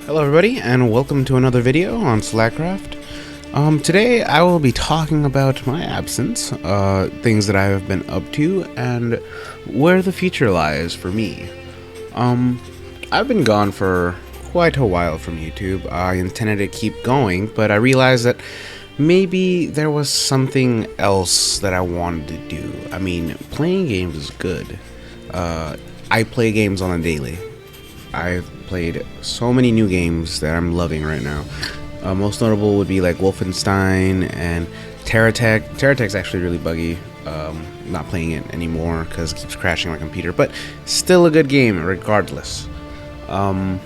Hello everybody, and welcome to another video on Slackcraft. Today I will be talking about my absence, things that I have been up to, and where the future lies for me. I've been gone for quite a while from YouTube. I intended to keep going, but I realized that maybe there was something else that I wanted to do. I mean, playing games is good. I play games on a daily. I've played so many new games that I'm loving right now. Most notable would be like Wolfenstein and Terratech. Terratech's actually really buggy. Not playing it anymore because it keeps crashing my computer, but still a good game regardless. Been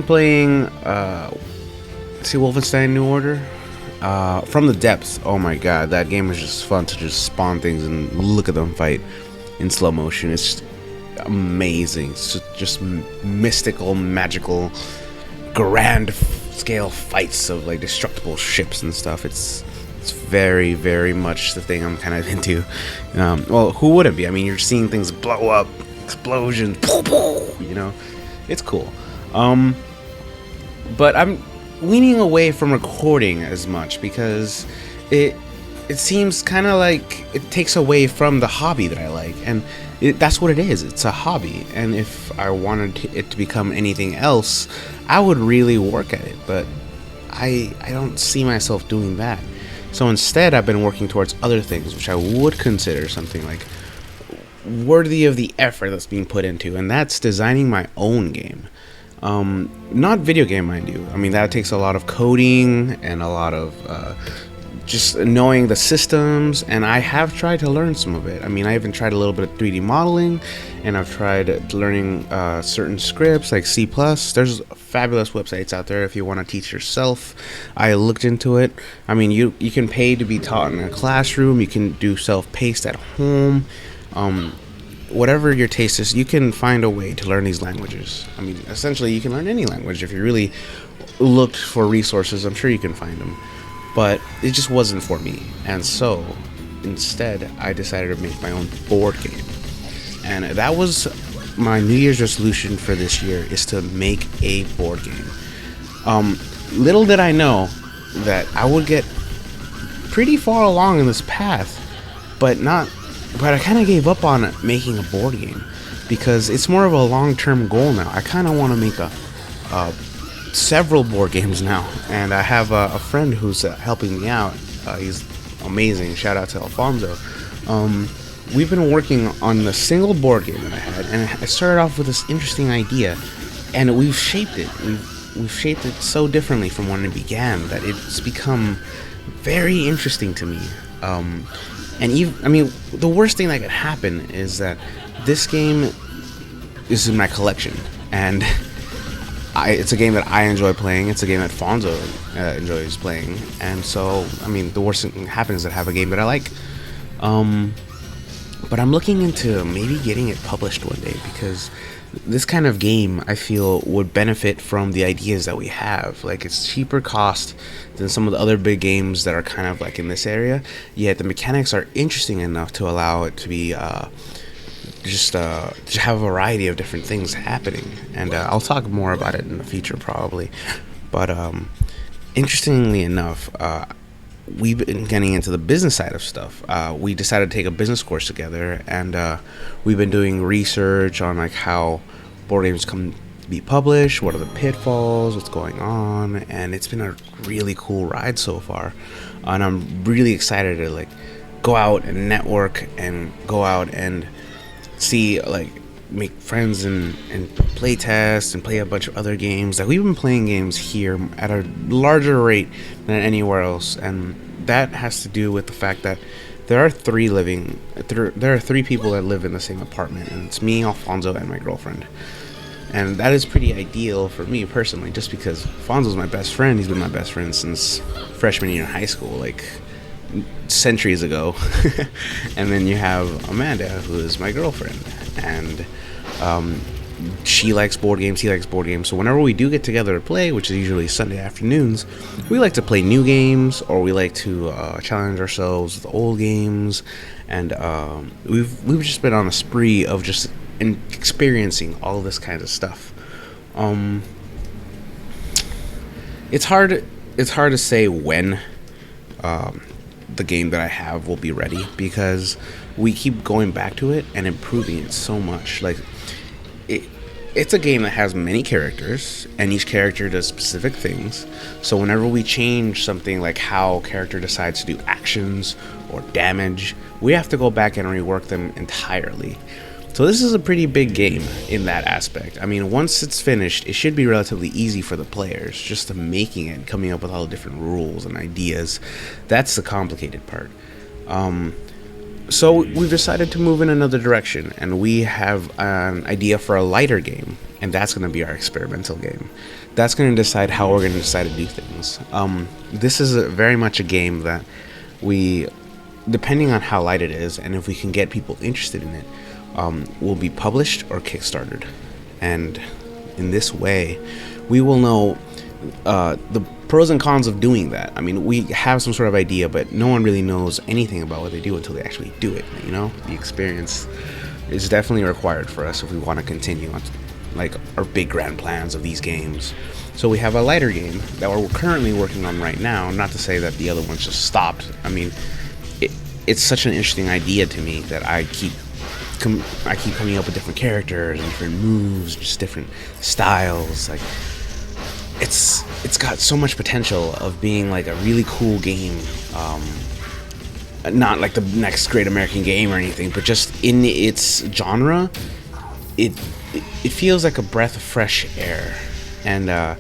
playing Wolfenstein New Order. From the depths. Oh my god, that game was just fun to just spawn things and look at them fight in slow motion. It's amazing. It's just mystical, magical, grand scale fights of like destructible ships and stuff. It's very, very much the thing I'm kind of into. Well, who wouldn't be? I mean, you're seeing things blow up, explosions, you know, it's cool. But I'm leaning away from recording as much because it seems kind of like it takes away from the hobby that I like, and that's what it is. It's a hobby, and if I wanted it to become anything else, I would really work at it, but I don't see myself doing that. So instead, I've been working towards other things, which I would consider something like worthy of the effort that's being put into, and that's designing my own game. Not video game, mind you. I mean, that takes a lot of coding and a lot of just knowing the systems, and I have tried to learn some of it. I mean, I even tried a little bit of 3D modeling, and I've tried learning certain scripts like C++. There's fabulous websites out there if you want to teach yourself. I looked into it. I mean, you can pay to be taught in a classroom. You can do self-paced at home. Whatever your taste is, you can find a way to learn these languages. I mean, essentially, you can learn any language if you really looked for resources. I'm sure you can find them. But it just wasn't for me, and so instead I decided to make my own board game, and that was my New Year's resolution for this year, is to make a board game. Little did I know that I would get pretty far along in this path, but I kind of gave up on making a board game because it's more of a long-term goal now. I kind of want to make several board games now, and I have a friend who's helping me out. He's amazing. Shout out to Alfonso. We've been working on the single board game that I had, and I started off with this interesting idea, and we've shaped it. We've shaped it so differently from when it began that it's become very interesting to me. And even, I mean, the worst thing that could happen is that this game is in my collection, and it's a game that I enjoy playing. It's a game that Fonzo enjoys playing, and so, I mean, the worst thing that happens is that I have a game that I like. But I'm looking into maybe getting it published one day, because this kind of game, I feel, would benefit from the ideas that we have. Like, it's cheaper cost than some of the other big games that are kind of like in this area, yet the mechanics are interesting enough to allow it to be just have a variety of different things happening, and I'll talk more about it in the future probably. But interestingly enough, we've been getting into the business side of stuff. We decided to take a business course together, and we've been doing research on like how board games come to be published, what are the pitfalls, what's going on, and it's been a really cool ride so far, and I'm really excited to like go out and network and go out and see, like, make friends and play test and play a bunch of other games. Like, we've been playing games here at a larger rate than anywhere else, and that has to do with the fact that there are three people that live in the same apartment, and it's me, Alfonso, and my girlfriend. And that is pretty ideal for me personally, just because Alfonso's my best friend. He's been my best friend since freshman year in high school, like centuries ago. And then you have Amanda, who is my girlfriend, and she likes board games, he likes board games. So whenever we do get together to play, which is usually Sunday afternoons, we like to play new games, or we like to challenge ourselves with old games. And we've just been on a spree of just experiencing all this kind of stuff. it's hard. It's hard to say when the game that I have will be ready, because we keep going back to it and improving it so much. Like it, it's a game that has many characters, and each character does specific things. So whenever we change something, like how character decides to do actions or damage, we have to go back and rework them entirely. So this is a pretty big game in that aspect. I mean, once it's finished, it should be relatively easy for the players. Just to making it, coming up with all the different rules and ideas, that's the complicated part. So we've decided to move in another direction, and we have an idea for a lighter game, and that's going to be our experimental game. That's going to decide how we're going to decide to do things. This is very much a game that we, depending on how light it is, and if we can get people interested in it, will be published or kickstarted. And in this way, we will know the pros and cons of doing that. I mean, we have some sort of idea, but no one really knows anything about what they do until they actually do it. You know, the experience is definitely required for us if we want to continue on, like, our big grand plans of these games. So we have a lighter game that we're currently working on right now. Not to say that the other ones just stopped. I mean, it's such an interesting idea to me that I keep coming up with different characters and different moves, just different styles. Like, it's got so much potential of being like a really cool game. Not like the next great American game or anything, but just in its genre, it feels like a breath of fresh air. And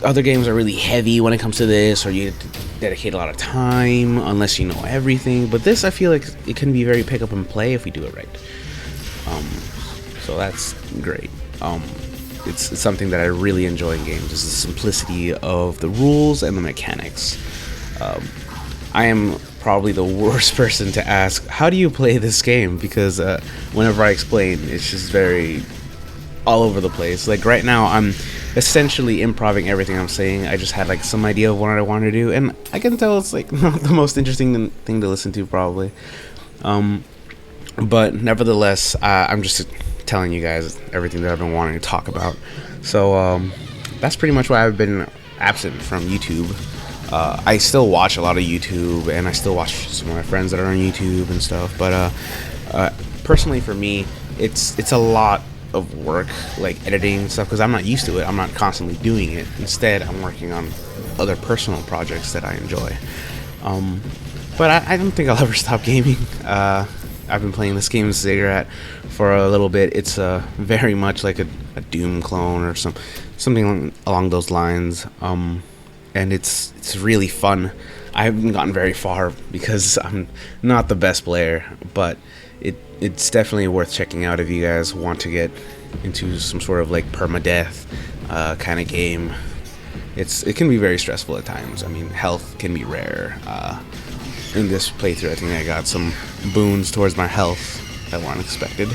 other games are really heavy when it comes to this, or you have to dedicate a lot of time unless you know everything. But this, I feel like it can be very pick up and play if we do it right. So that's great. It's something that I really enjoy in games, is the simplicity of the rules and the mechanics. I am probably the worst person to ask, how do you play this game? Because whenever I explain, it's just very all over the place. Like right now, I'm essentially improving everything I'm saying. I just had like some idea of what I wanted to do, and I can tell it's like not the most interesting thing to listen to probably. But nevertheless, I'm just telling you guys everything that I've been wanting to talk about. So that's pretty much why I've been absent from YouTube. I still watch a lot of YouTube, and I still watch some of my friends that are on YouTube and stuff. But personally, for me, it's a lot of work, like editing and stuff, because I'm not used to it. I'm not constantly doing it. Instead, I'm working on other personal projects that I enjoy. But I don't think I'll ever stop gaming. I've been playing this game Ziggurat for a little bit. It's very much like a Doom clone or something along those lines. And it's really fun. I haven't gotten very far because I'm not the best player, but it's definitely worth checking out if you guys want to get into some sort of like permadeath kind of game. It can be very stressful at times. I mean, health can be rare. In this playthrough, I think I got some boons towards my health that weren't expected,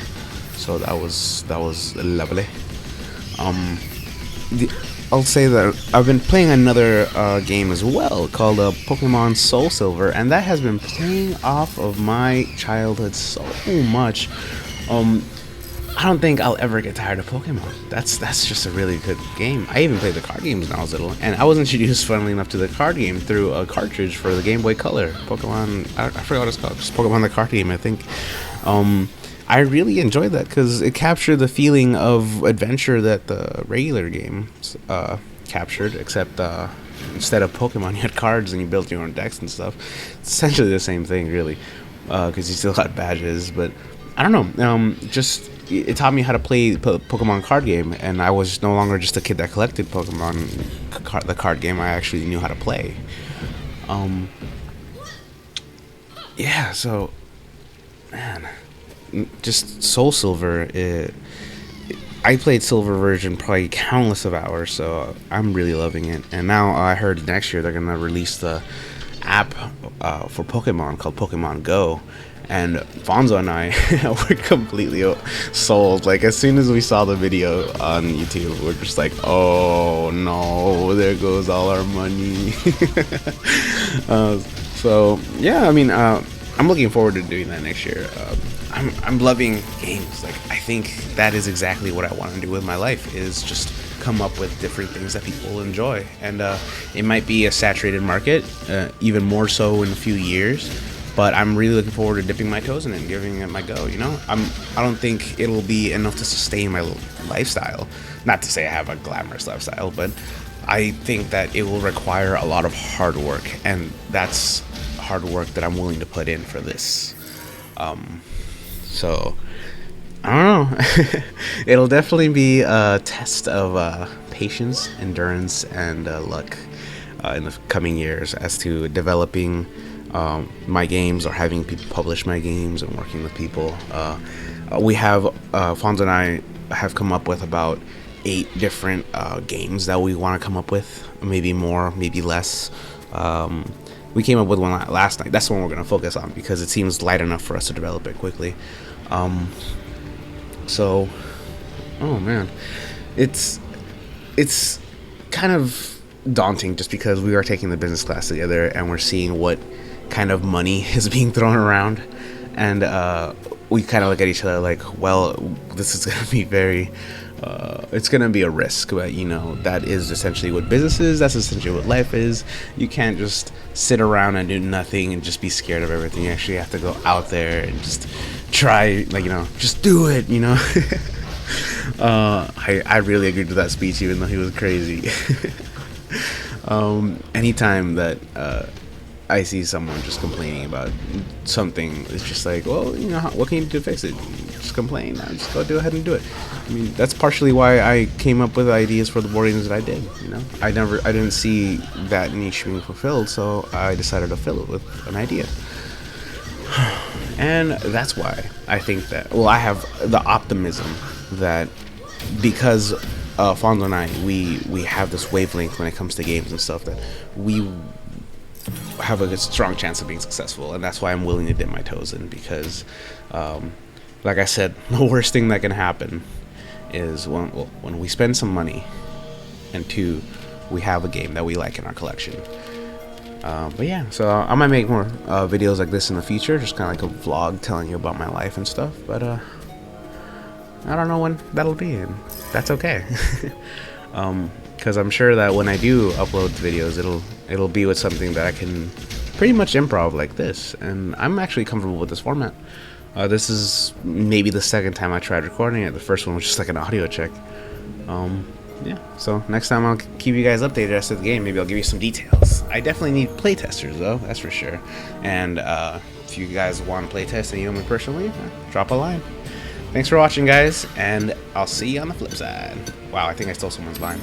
so that was lovely. I'll say that I've been playing another game as well called Pokemon Soul Silver, and that has been playing off of my childhood so much. I don't think I'll ever get tired of Pokemon. That's just a really good game. I even played the card games when I was little, and I was introduced, funnily enough, to the card game through a cartridge for the Game Boy Color. Pokemon, I forgot what it's called, just Pokemon the card game, I think. I really enjoyed that because it captured the feeling of adventure that the regular games captured, except instead of Pokemon, you had cards and you built your own decks and stuff. It's essentially the same thing, really, because you still got badges. But I don't know, just it taught me how to play Pokemon card game, and I was no longer just a kid that collected Pokemon the card game. I actually knew how to play. Yeah, so man, just Soul Silver, I played Silver version probably countless of hours, so I'm really loving it. And now I heard next year they're gonna release the app for Pokemon called Pokemon Go, and Fonzo and I were completely sold. Like, as soon as we saw the video on YouTube, we're just like, oh no, there goes all our money. So yeah, I mean, I'm looking forward to doing that next year. I'm loving games. Like, I think that is exactly what I want to do with my life, is just come up with different things that people enjoy. And it might be a saturated market, even more so in a few years. But I'm really looking forward to dipping my toes in it and giving it my go. You know, I don't think it'll be enough to sustain my lifestyle. Not to say I have a glamorous lifestyle, but I think that it will require a lot of hard work, and that's hard work that I'm willing to put in for this. So I don't know. It'll definitely be a test of patience, endurance, and luck in the coming years as to developing my games, or having people publish my games, and working with people. We have Fonzo and I have come up with about 8 different games that we want to come up with. Maybe more, maybe less. We came up with one last night. That's the one we're going to focus on because it seems light enough for us to develop it quickly. So, oh man, it's kind of daunting just because we are taking the business class together and we're seeing what kind of money is being thrown around, and we kind of look at each other like, well, this is going to be very it's going to be a risk, but you know, that is essentially what business is. That's essentially what life is. You can't just sit around and do nothing and just be scared of everything. You actually have to go out there and just try, like, you know, just do it, you know. I really agreed with that speech, even though he was crazy. Anytime that I see someone just complaining about something, it's just like, well, you know, what can you do to fix it? Just complain. Just go ahead and do it. I mean, that's partially why I came up with ideas for the board games that I did. You know, I didn't see that niche being fulfilled, so I decided to fill it with an idea. And that's why I think that, well, I have the optimism that because Fonzo and I, we have this wavelength when it comes to games and stuff, that we have a strong chance of being successful, and that's why I'm willing to dip my toes in, because like I said, the worst thing that can happen is when we spend some money, and 2, we have a game that we like in our collection. But yeah, so I might make more videos like this in the future, just kind of like a vlog telling you about my life and stuff, but I don't know when that'll be, and that's okay. Because I'm sure that when I do upload videos, it'll be with something that I can pretty much improv like this, and I'm actually comfortable with this format. This is maybe the second time I tried recording it. The first one was just like an audio check. Yeah, so next time I'll keep you guys updated as to the game. Maybe I'll give you some details. I definitely need playtesters though, that's for sure. And if you guys want to playtest and you know me personally, drop a line. Thanks for watching, guys, and I'll see you on the flip side. Wow, I think I stole someone's line.